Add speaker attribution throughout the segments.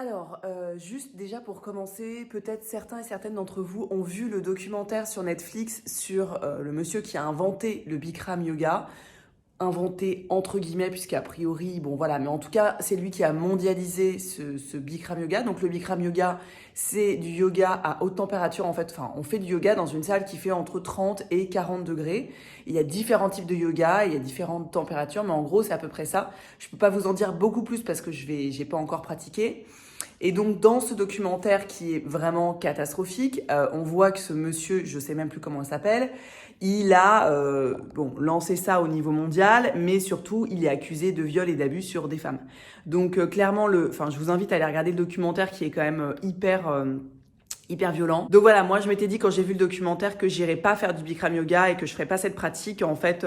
Speaker 1: Alors, juste déjà pour commencer, peut-être certains et certaines d'entre vous ont vu le documentaire sur Netflix sur le monsieur qui a inventé le Bikram yoga. Inventé entre guillemets, puisqu'a priori, bon voilà, mais en tout cas, c'est lui qui a mondialisé ce Bikram yoga. Donc le Bikram yoga, c'est du yoga à haute température en fait. Enfin, on fait du yoga dans une salle qui fait entre 30 et 40 degrés. Il y a différents types de yoga, il y a différentes températures, mais en gros, c'est à peu près ça. Je peux pas vous en dire beaucoup plus parce que j'ai pas encore pratiqué. Et donc dans ce documentaire qui est vraiment catastrophique, on voit que ce monsieur, je sais même plus comment il s'appelle, il a lancé ça au niveau mondial, mais surtout il est accusé de viol et d'abus sur des femmes. Donc clairement, je vous invite à aller regarder le documentaire qui est quand même hyper violent. Donc voilà, moi je m'étais dit quand j'ai vu le documentaire que j'irais pas faire du Bikram yoga et que je ferais pas cette pratique en fait.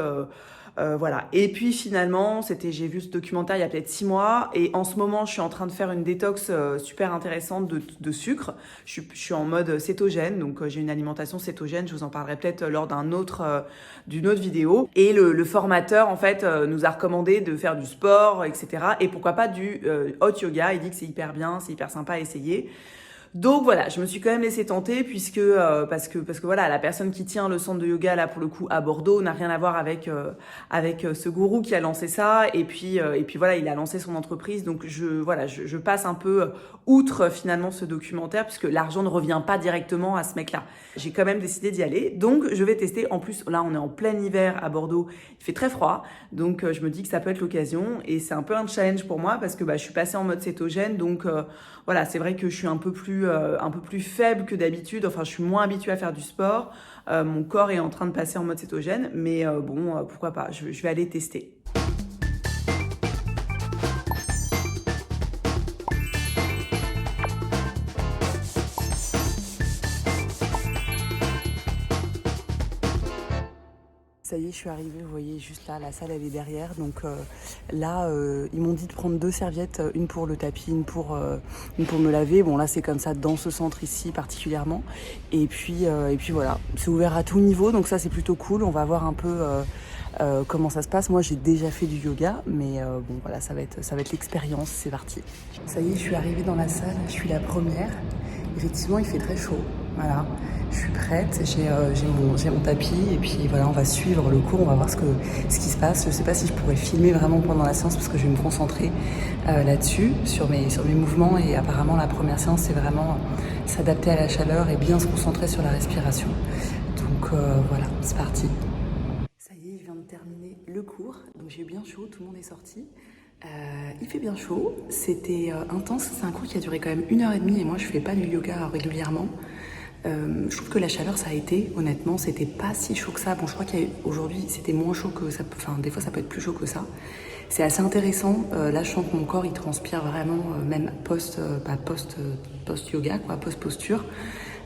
Speaker 1: Voilà. Et puis finalement, j'ai vu ce documentaire il y a peut-être 6 mois et en ce moment, je suis en train de faire une détox super intéressante de sucre. Je suis en mode cétogène, donc j'ai une alimentation cétogène. Je vous en parlerai peut-être lors d'une autre vidéo. Et le formateur en fait nous a recommandé de faire du sport, etc. Et pourquoi pas du hot yoga. Il dit que c'est hyper bien, c'est hyper sympa à essayer. Donc voilà, je me suis quand même laissée tenter puisque parce que voilà, la personne qui tient le centre de yoga là pour le coup à Bordeaux n'a rien à voir avec ce gourou qui a lancé ça et puis voilà, il a lancé son entreprise. Donc je passe un peu outre finalement ce documentaire puisque l'argent ne revient pas directement à ce mec-là. J'ai quand même décidé d'y aller. Donc je vais tester. En plus là, on est en plein hiver à Bordeaux, il fait très froid. Donc je me dis que ça peut être l'occasion et c'est un peu un challenge pour moi parce que je suis passée en mode cétogène. Donc voilà, c'est vrai que je suis un peu plus faible que d'habitude. Enfin, je suis moins habituée à faire du sport. Mon corps est en train de passer en mode cétogène. Mais pourquoi pas, je vais aller tester. Ça y est, je suis arrivée, vous voyez juste là, la salle elle est derrière. Donc là, ils m'ont dit de prendre 2 serviettes, une pour le tapis, une pour me laver. Bon là c'est comme ça dans ce centre ici particulièrement. Et puis voilà, c'est ouvert à tout niveau, donc ça c'est plutôt cool. On va voir un peu comment ça se passe. Moi j'ai déjà fait du yoga, mais bon voilà, ça va être l'expérience, c'est parti. Ça y est, je suis arrivée dans la salle, je suis la première. Effectivement, il fait très chaud, voilà. Je suis prête, j'ai mon tapis et puis voilà, on va suivre le cours, on va voir ce qui se passe. Je sais pas si je pourrais filmer vraiment pendant la séance parce que je vais me concentrer là-dessus, sur mes mouvements et apparemment la première séance c'est vraiment s'adapter à la chaleur et bien se concentrer sur la respiration. Donc voilà, c'est parti. Ça y est, je viens de terminer le cours, donc j'ai eu bien chaud, tout le monde est sorti. Il fait bien chaud, c'était intense, c'est un cours qui a duré quand même 1h30 et moi je fais pas du yoga régulièrement. Je trouve que la chaleur ça a été, honnêtement, c'était pas si chaud que ça. Bon, je crois qu'aujourd'hui c'était moins chaud que ça, enfin des fois ça peut être plus chaud que ça. C'est assez intéressant, là je sens que mon corps il transpire vraiment, même post-yoga, quoi, post-posture.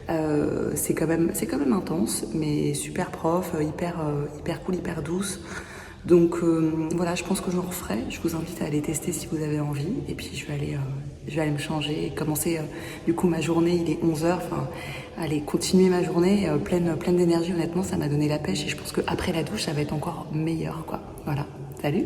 Speaker 1: C'est quand même intense, mais super prof, hyper cool, hyper douce. Donc voilà, je pense que j'en referai. Je vous invite à aller tester si vous avez envie. Et puis je vais aller me changer et commencer du coup ma journée. Il est 11h. Enfin, aller continuer ma journée pleine d'énergie. Honnêtement, ça m'a donné la pêche et je pense qu'après la douche, ça va être encore meilleur, quoi. Voilà. Salut!